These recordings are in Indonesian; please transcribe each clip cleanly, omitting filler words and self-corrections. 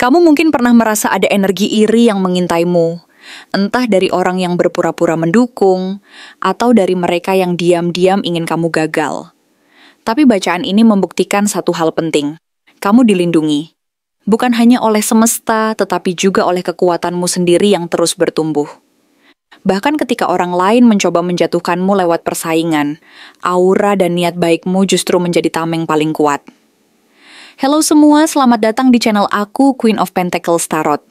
Kamu mungkin pernah merasa ada energi iri yang mengintaimu, entah dari orang yang berpura-pura mendukung, atau dari mereka yang diam-diam ingin kamu gagal. Tapi bacaan ini membuktikan satu hal penting. Kamu dilindungi. Bukan hanya oleh semesta, tetapi juga oleh kekuatanmu sendiri yang terus bertumbuh. Bahkan ketika orang lain mencoba menjatuhkanmu lewat persaingan, aura dan niat baikmu justru menjadi tameng paling kuat. Halo semua, selamat datang di channel aku, Queen of Pentacles Tarot.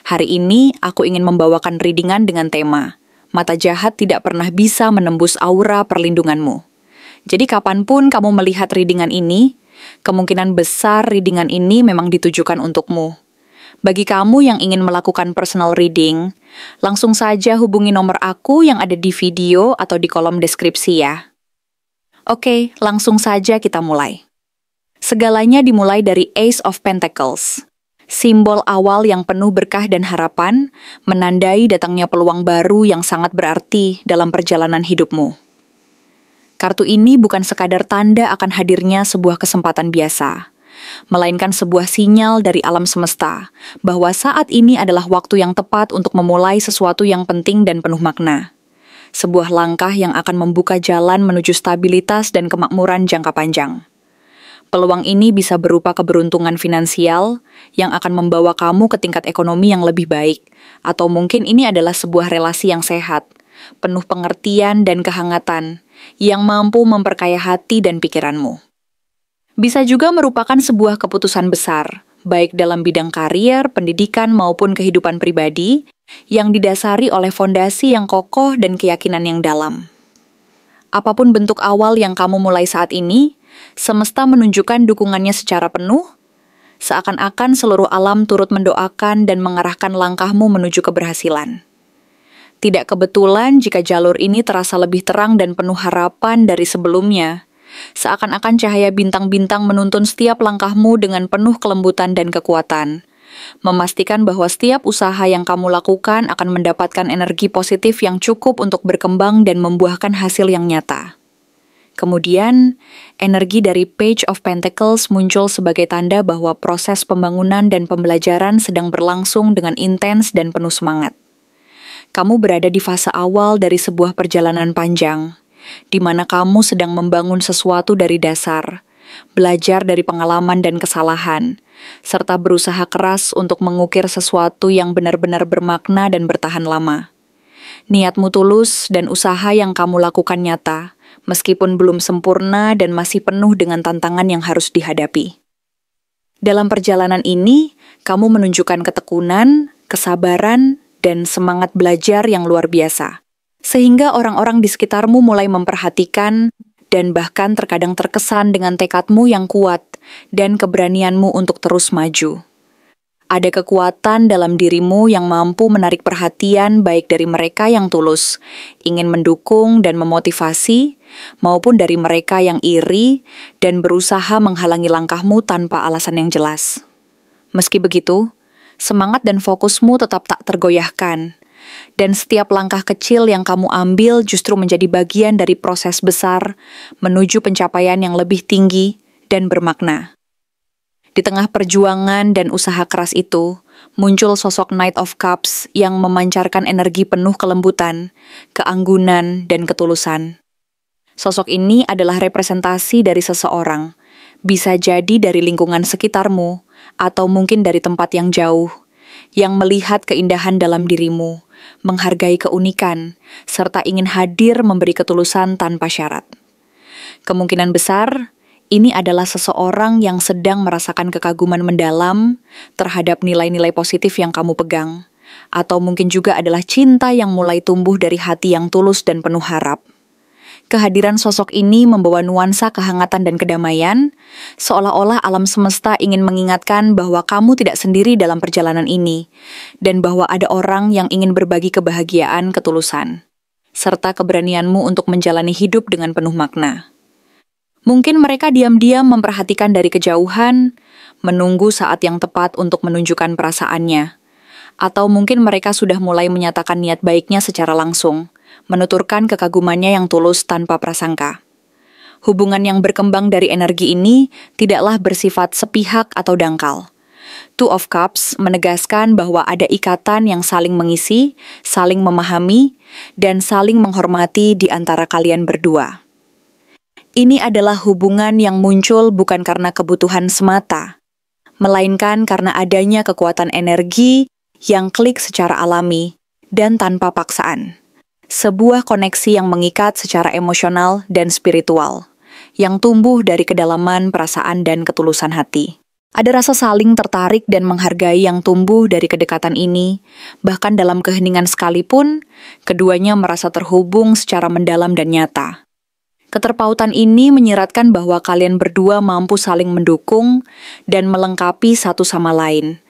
Hari ini, aku ingin membawakan readingan dengan tema, Mata jahat tidak pernah bisa menembus aura perlindunganmu. Jadi kapanpun kamu melihat readingan ini, kemungkinan besar readingan ini memang ditujukan untukmu. Bagi kamu yang ingin melakukan personal reading, langsung saja hubungi nomor aku yang ada di video atau di kolom deskripsi ya. Oke, langsung saja kita mulai. Segalanya dimulai dari Ace of Pentacles. Simbol awal yang penuh berkah dan harapan, menandai datangnya peluang baru yang sangat berarti dalam perjalanan hidupmu. Kartu ini bukan sekadar tanda akan hadirnya sebuah kesempatan biasa, melainkan sebuah sinyal dari alam semesta bahwa saat ini adalah waktu yang tepat untuk memulai sesuatu yang penting dan penuh makna. Sebuah langkah yang akan membuka jalan menuju stabilitas dan kemakmuran jangka panjang. Peluang ini bisa berupa keberuntungan finansial yang akan membawa kamu ke tingkat ekonomi yang lebih baik, atau mungkin ini adalah sebuah relasi yang sehat, penuh pengertian dan kehangatan, yang mampu memperkaya hati dan pikiranmu. Bisa juga merupakan sebuah keputusan besar, baik dalam bidang karier, pendidikan, maupun kehidupan pribadi, yang didasari oleh fondasi yang kokoh dan keyakinan yang dalam. Apapun bentuk awal yang kamu mulai saat ini, semesta menunjukkan dukungannya secara penuh, seakan-akan seluruh alam turut mendoakan dan mengarahkan langkahmu menuju keberhasilan. Tidak kebetulan jika jalur ini terasa lebih terang dan penuh harapan dari sebelumnya, seakan-akan cahaya bintang-bintang menuntun setiap langkahmu dengan penuh kelembutan dan kekuatan, memastikan bahwa setiap usaha yang kamu lakukan akan mendapatkan energi positif yang cukup untuk berkembang dan membuahkan hasil yang nyata. Kemudian, energi dari Page of Pentacles muncul sebagai tanda bahwa proses pembangunan dan pembelajaran sedang berlangsung dengan intens dan penuh semangat. Kamu berada di fase awal dari sebuah perjalanan panjang, di mana kamu sedang membangun sesuatu dari dasar, belajar dari pengalaman dan kesalahan, serta berusaha keras untuk mengukir sesuatu yang benar-benar bermakna dan bertahan lama. Niatmu tulus dan usaha yang kamu lakukan nyata, meskipun belum sempurna dan masih penuh dengan tantangan yang harus dihadapi. Dalam perjalanan ini, kamu menunjukkan ketekunan, kesabaran, dan semangat belajar yang luar biasa. Sehingga orang-orang di sekitarmu mulai memperhatikan dan bahkan terkadang terkesan dengan tekadmu yang kuat dan keberanianmu untuk terus maju. Ada kekuatan dalam dirimu yang mampu menarik perhatian baik dari mereka yang tulus, ingin mendukung dan memotivasi, maupun dari mereka yang iri dan berusaha menghalangi langkahmu tanpa alasan yang jelas. Meski begitu, semangat dan fokusmu tetap tak tergoyahkan, dan setiap langkah kecil yang kamu ambil justru menjadi bagian dari proses besar menuju pencapaian yang lebih tinggi dan bermakna. Di tengah perjuangan dan usaha keras itu, muncul sosok Knight of Cups yang memancarkan energi penuh kelembutan, keanggunan, dan ketulusan. Sosok ini adalah representasi dari seseorang, bisa jadi dari lingkungan sekitarmu, atau mungkin dari tempat yang jauh, yang melihat keindahan dalam dirimu, menghargai keunikan, serta ingin hadir memberi ketulusan tanpa syarat. Kemungkinan besar, ini adalah seseorang yang sedang merasakan kekaguman mendalam terhadap nilai-nilai positif yang kamu pegang, atau mungkin juga adalah cinta yang mulai tumbuh dari hati yang tulus dan penuh harap. Kehadiran sosok ini membawa nuansa kehangatan dan kedamaian, seolah-olah alam semesta ingin mengingatkan bahwa kamu tidak sendiri dalam perjalanan ini, dan bahwa ada orang yang ingin berbagi kebahagiaan ketulusan, serta keberanianmu untuk menjalani hidup dengan penuh makna. Mungkin mereka diam-diam memperhatikan dari kejauhan, menunggu saat yang tepat untuk menunjukkan perasaannya. Atau mungkin mereka sudah mulai menyatakan niat baiknya secara langsung, menuturkan kekagumannya yang tulus tanpa prasangka. Hubungan yang berkembang dari energi ini tidaklah bersifat sepihak atau dangkal. Two of Cups menegaskan bahwa ada ikatan yang saling mengisi, saling memahami, dan saling menghormati di antara kalian berdua. Ini adalah hubungan yang muncul bukan karena kebutuhan semata, melainkan karena adanya kekuatan energi yang klik secara alami dan tanpa paksaan. Sebuah koneksi yang mengikat secara emosional dan spiritual, yang tumbuh dari kedalaman perasaan dan ketulusan hati. Ada rasa saling tertarik dan menghargai yang tumbuh dari kedekatan ini, bahkan dalam keheningan sekalipun, keduanya merasa terhubung secara mendalam dan nyata. Keterpautan ini menyiratkan bahwa kalian berdua mampu saling mendukung dan melengkapi satu sama lain,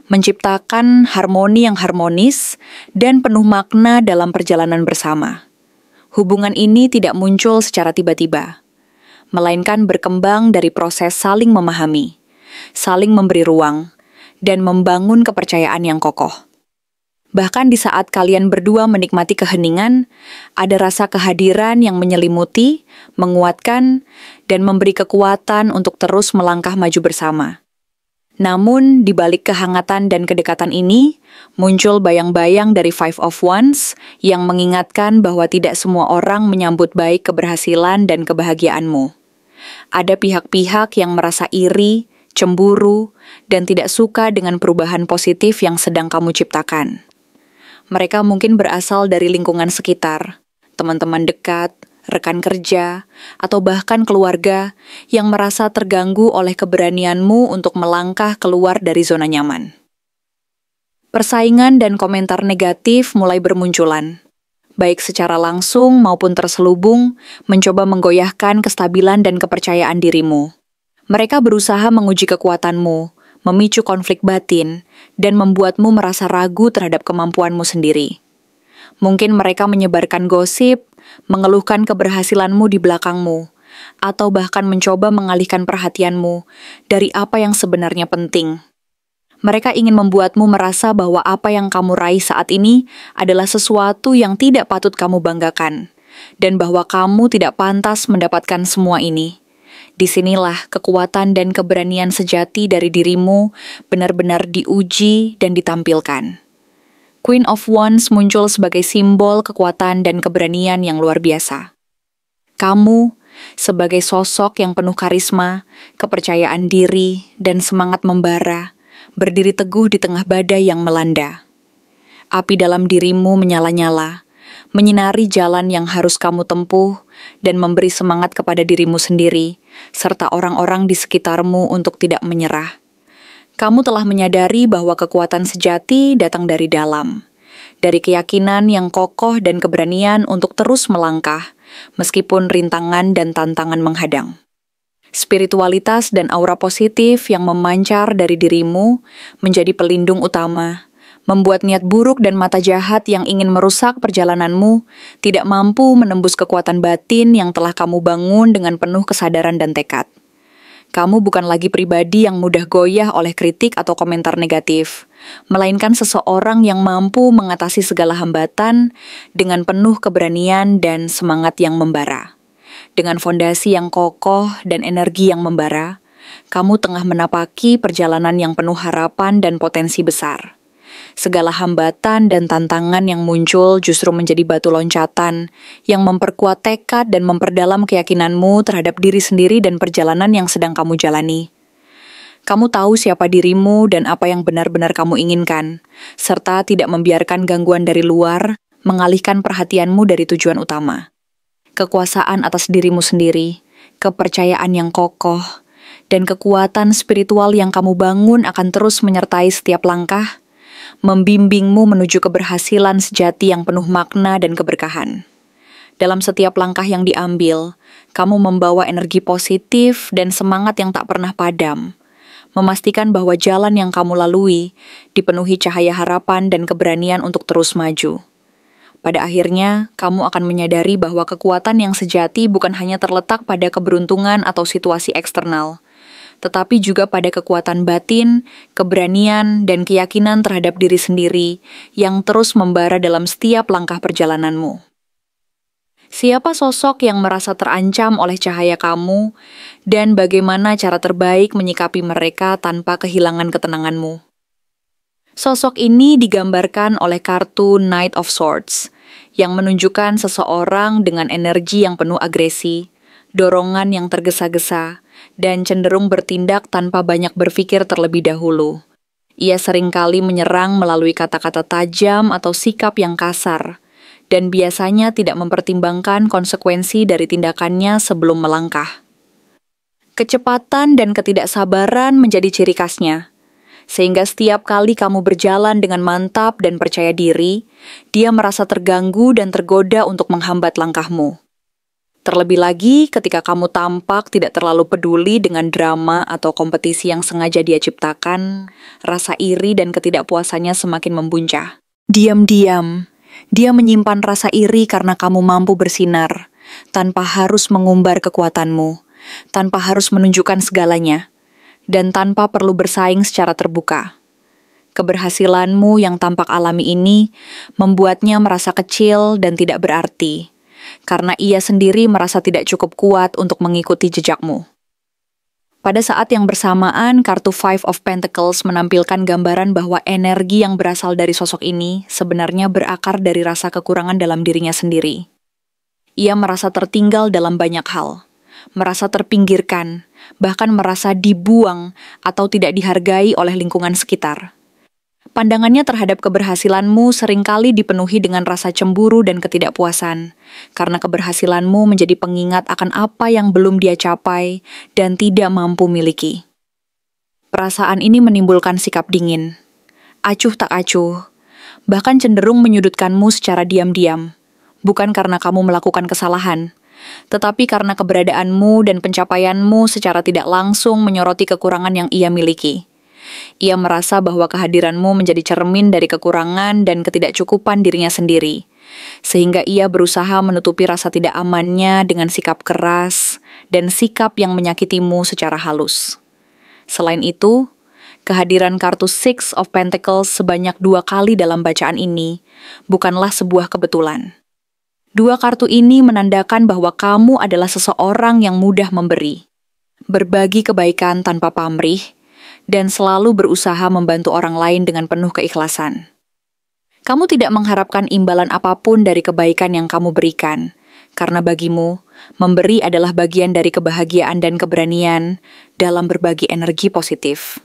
menciptakan harmoni yang harmonis dan penuh makna dalam perjalanan bersama. Hubungan ini tidak muncul secara tiba-tiba, melainkan berkembang dari proses saling memahami, saling memberi ruang, dan membangun kepercayaan yang kokoh. Bahkan di saat kalian berdua menikmati keheningan, ada rasa kehadiran yang menyelimuti, menguatkan, dan memberi kekuatan untuk terus melangkah maju bersama. Namun, di balik kehangatan dan kedekatan ini, muncul bayang-bayang dari Five of Wands yang mengingatkan bahwa tidak semua orang menyambut baik keberhasilan dan kebahagiaanmu. Ada pihak-pihak yang merasa iri, cemburu, dan tidak suka dengan perubahan positif yang sedang kamu ciptakan. Mereka mungkin berasal dari lingkungan sekitar, teman-teman dekat, rekan kerja, atau bahkan keluarga yang merasa terganggu oleh keberanianmu untuk melangkah keluar dari zona nyaman. Persaingan dan komentar negatif mulai bermunculan, baik secara langsung maupun terselubung, mencoba menggoyahkan kestabilan dan kepercayaan dirimu. Mereka berusaha menguji kekuatanmu, memicu konflik batin, dan membuatmu merasa ragu terhadap kemampuanmu sendiri. Mungkin mereka menyebarkan gosip, mengeluhkan keberhasilanmu di belakangmu, atau bahkan mencoba mengalihkan perhatianmu dari apa yang sebenarnya penting. Mereka ingin membuatmu merasa bahwa apa yang kamu raih saat ini adalah sesuatu yang tidak patut kamu banggakan, dan bahwa kamu tidak pantas mendapatkan semua ini. Disinilah kekuatan dan keberanian sejati dari dirimu benar-benar diuji dan ditampilkan. Queen of Wands muncul sebagai simbol kekuatan dan keberanian yang luar biasa. Kamu, sebagai sosok yang penuh karisma, kepercayaan diri, dan semangat membara, berdiri teguh di tengah badai yang melanda. Api dalam dirimu menyala-nyala, menyinari jalan yang harus kamu tempuh, dan memberi semangat kepada dirimu sendiri, serta orang-orang di sekitarmu untuk tidak menyerah. Kamu telah menyadari bahwa kekuatan sejati datang dari dalam, dari keyakinan yang kokoh dan keberanian untuk terus melangkah, meskipun rintangan dan tantangan menghadang. Spiritualitas dan aura positif yang memancar dari dirimu menjadi pelindung utama, membuat niat buruk dan mata jahat yang ingin merusak perjalananmu tidak mampu menembus kekuatan batin yang telah kamu bangun dengan penuh kesadaran dan tekad. Kamu bukan lagi pribadi yang mudah goyah oleh kritik atau komentar negatif, melainkan seseorang yang mampu mengatasi segala hambatan dengan penuh keberanian dan semangat yang membara. Dengan fondasi yang kokoh dan energi yang membara, kamu tengah menapaki perjalanan yang penuh harapan dan potensi besar. Segala hambatan dan tantangan yang muncul justru menjadi batu loncatan yang memperkuat tekad dan memperdalam keyakinanmu terhadap diri sendiri dan perjalanan yang sedang kamu jalani. Kamu tahu siapa dirimu dan apa yang benar-benar kamu inginkan, serta tidak membiarkan gangguan dari luar mengalihkan perhatianmu dari tujuan utama. Kekuasaan atas dirimu sendiri, kepercayaan yang kokoh, dan kekuatan spiritual yang kamu bangun akan terus menyertai setiap langkah, membimbingmu menuju keberhasilan sejati yang penuh makna dan keberkahan. Dalam setiap langkah yang diambil, kamu membawa energi positif dan semangat yang tak pernah padam, memastikan bahwa jalan yang kamu lalui dipenuhi cahaya harapan dan keberanian untuk terus maju. Pada akhirnya, kamu akan menyadari bahwa kekuatan yang sejati bukan hanya terletak pada keberuntungan atau situasi eksternal, tetapi juga pada kekuatan batin, keberanian, dan keyakinan terhadap diri sendiri yang terus membara dalam setiap langkah perjalananmu. Siapa sosok yang merasa terancam oleh cahaya kamu, dan bagaimana cara terbaik menyikapi mereka tanpa kehilangan ketenanganmu? Sosok ini digambarkan oleh kartu Knight of Swords, yang menunjukkan seseorang dengan energi yang penuh agresi, dorongan yang tergesa-gesa, dan cenderung bertindak tanpa banyak berpikir terlebih dahulu. Ia seringkali menyerang melalui kata-kata tajam atau sikap yang kasar, dan biasanya tidak mempertimbangkan konsekuensi dari tindakannya sebelum melangkah. Kecepatan dan ketidaksabaran menjadi ciri khasnya, sehingga setiap kali kamu berjalan dengan mantap dan percaya diri, dia merasa terganggu dan tergoda untuk menghambat langkahmu. Terlebih lagi ketika kamu tampak tidak terlalu peduli dengan drama atau kompetisi yang sengaja dia ciptakan, rasa iri dan ketidakpuasannya semakin membuncah. Diam-diam, dia menyimpan rasa iri karena kamu mampu bersinar, tanpa harus mengumbar kekuatanmu, tanpa harus menunjukkan segalanya, dan tanpa perlu bersaing secara terbuka. Keberhasilanmu yang tampak alami ini membuatnya merasa kecil dan tidak berarti, karena ia sendiri merasa tidak cukup kuat untuk mengikuti jejakmu. Pada saat yang bersamaan, kartu Five of Pentacles menampilkan gambaran bahwa energi yang berasal dari sosok ini sebenarnya berakar dari rasa kekurangan dalam dirinya sendiri. Ia merasa tertinggal dalam banyak hal, merasa terpinggirkan, bahkan merasa dibuang atau tidak dihargai oleh lingkungan sekitar. Pandangannya terhadap keberhasilanmu seringkali dipenuhi dengan rasa cemburu dan ketidakpuasan, karena keberhasilanmu menjadi pengingat akan apa yang belum dia capai dan tidak mampu miliki. Perasaan ini menimbulkan sikap dingin, acuh tak acuh, bahkan cenderung menyudutkanmu secara diam-diam, bukan karena kamu melakukan kesalahan, tetapi karena keberadaanmu dan pencapaianmu secara tidak langsung menyoroti kekurangan yang ia miliki. Ia merasa bahwa kehadiranmu menjadi cermin dari kekurangan dan ketidakcukupan dirinya sendiri, sehingga ia berusaha menutupi rasa tidak amannya dengan sikap keras dan sikap yang menyakitimu secara halus. Selain itu, kehadiran kartu Six of Pentacles sebanyak 2 kali dalam bacaan ini bukanlah sebuah kebetulan. 2 kartu ini menandakan bahwa kamu adalah seseorang yang mudah memberi, berbagi kebaikan tanpa pamrih, dan selalu berusaha membantu orang lain dengan penuh keikhlasan. Kamu tidak mengharapkan imbalan apapun dari kebaikan yang kamu berikan, karena bagimu, memberi adalah bagian dari kebahagiaan dan keberanian dalam berbagi energi positif.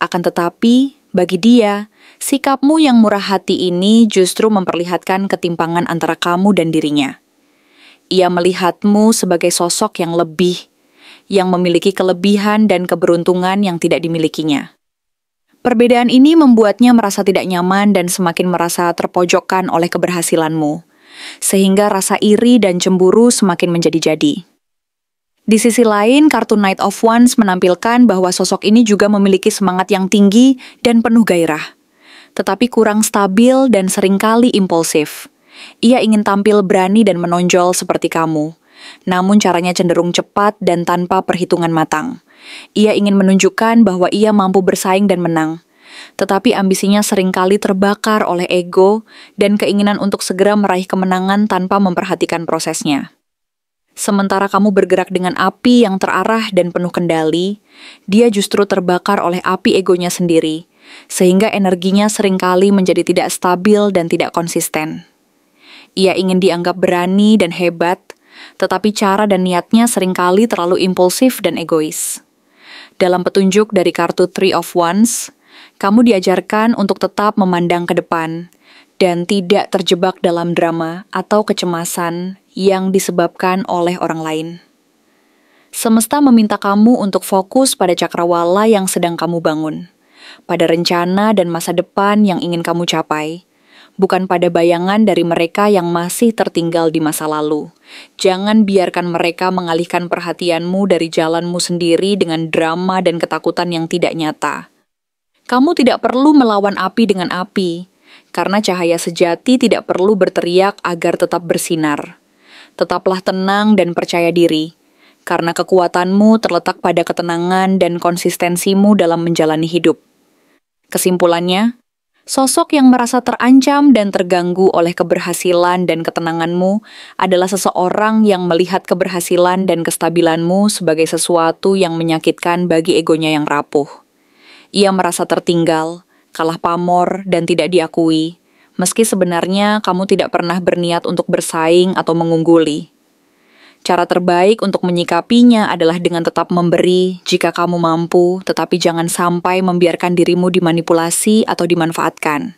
Akan tetapi, bagi dia, sikapmu yang murah hati ini justru memperlihatkan ketimpangan antara kamu dan dirinya. Ia melihatmu sebagai sosok yang lebih, yang memiliki kelebihan dan keberuntungan yang tidak dimilikinya. Perbedaan ini membuatnya merasa tidak nyaman dan semakin merasa terpojokkan oleh keberhasilanmu, sehingga rasa iri dan cemburu semakin menjadi-jadi. Di sisi lain, kartu Knight of Wands menampilkan bahwa sosok ini juga memiliki semangat yang tinggi dan penuh gairah, tetapi kurang stabil dan seringkali impulsif. Ia ingin tampil berani dan menonjol seperti kamu, namun caranya cenderung cepat dan tanpa perhitungan matang. Ia ingin menunjukkan bahwa ia mampu bersaing dan menang, tetapi ambisinya seringkali terbakar oleh ego dan keinginan untuk segera meraih kemenangan tanpa memperhatikan prosesnya. Sementara kamu bergerak dengan api yang terarah dan penuh kendali, dia justru terbakar oleh api egonya sendiri, sehingga energinya seringkali menjadi tidak stabil dan tidak konsisten. Ia ingin dianggap berani dan hebat, tetapi cara dan niatnya seringkali terlalu impulsif dan egois. Dalam petunjuk dari kartu Three of Wands, kamu diajarkan untuk tetap memandang ke depan dan tidak terjebak dalam drama atau kecemasan yang disebabkan oleh orang lain. Semesta meminta kamu untuk fokus pada cakrawala yang sedang kamu bangun, pada rencana dan masa depan yang ingin kamu capai, bukan pada bayangan dari mereka yang masih tertinggal di masa lalu. Jangan biarkan mereka mengalihkan perhatianmu dari jalanmu sendiri dengan drama dan ketakutan yang tidak nyata. Kamu tidak perlu melawan api dengan api, karena cahaya sejati tidak perlu berteriak agar tetap bersinar. Tetaplah tenang dan percaya diri, karena kekuatanmu terletak pada ketenangan dan konsistensimu dalam menjalani hidup. Kesimpulannya, sosok yang merasa terancam dan terganggu oleh keberhasilan dan ketenanganmu adalah seseorang yang melihat keberhasilan dan kestabilanmu sebagai sesuatu yang menyakitkan bagi egonya yang rapuh. Ia merasa tertinggal, kalah pamor, dan tidak diakui, meski sebenarnya kamu tidak pernah berniat untuk bersaing atau mengungguli. Cara terbaik untuk menyikapinya adalah dengan tetap memberi jika kamu mampu, tetapi jangan sampai membiarkan dirimu dimanipulasi atau dimanfaatkan.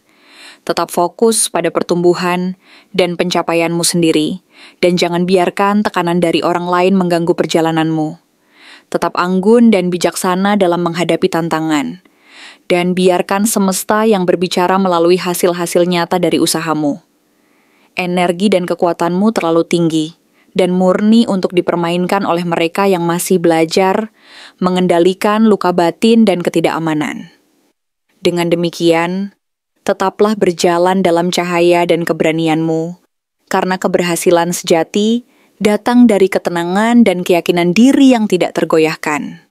Tetap fokus pada pertumbuhan dan pencapaianmu sendiri, dan jangan biarkan tekanan dari orang lain mengganggu perjalananmu. Tetap anggun dan bijaksana dalam menghadapi tantangan, dan biarkan semesta yang berbicara melalui hasil-hasil nyata dari usahamu. Energi dan kekuatanmu terlalu tinggi, dan murni untuk dipermainkan oleh mereka yang masih belajar mengendalikan luka batin dan ketidakamanan. Dengan demikian, tetaplah berjalan dalam cahaya dan keberanianmu, karena keberhasilan sejati datang dari ketenangan dan keyakinan diri yang tidak tergoyahkan.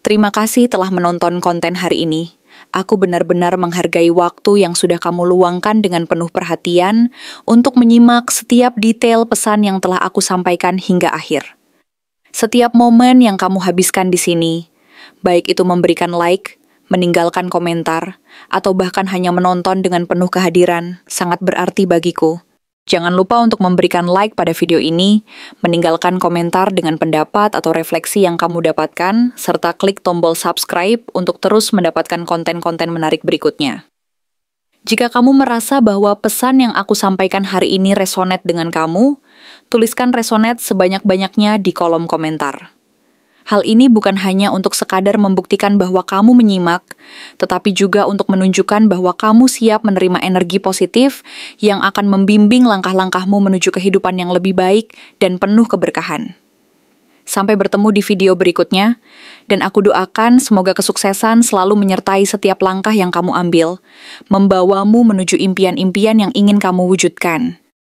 Terima kasih telah menonton konten hari ini. Aku benar-benar menghargai waktu yang sudah kamu luangkan dengan penuh perhatian untuk menyimak setiap detail pesan yang telah aku sampaikan hingga akhir. Setiap momen yang kamu habiskan di sini, baik itu memberikan like, meninggalkan komentar, atau bahkan hanya menonton dengan penuh kehadiran, sangat berarti bagiku. Jangan lupa untuk memberikan like pada video ini, meninggalkan komentar dengan pendapat atau refleksi yang kamu dapatkan, serta klik tombol subscribe untuk terus mendapatkan konten-konten menarik berikutnya. Jika kamu merasa bahwa pesan yang aku sampaikan hari ini resonate dengan kamu, tuliskan resonate sebanyak-banyaknya di kolom komentar. Hal ini bukan hanya untuk sekadar membuktikan bahwa kamu menyimak, tetapi juga untuk menunjukkan bahwa kamu siap menerima energi positif yang akan membimbing langkah-langkahmu menuju kehidupan yang lebih baik dan penuh keberkahan. Sampai bertemu di video berikutnya, dan aku doakan semoga kesuksesan selalu menyertai setiap langkah yang kamu ambil, membawamu menuju impian-impian yang ingin kamu wujudkan.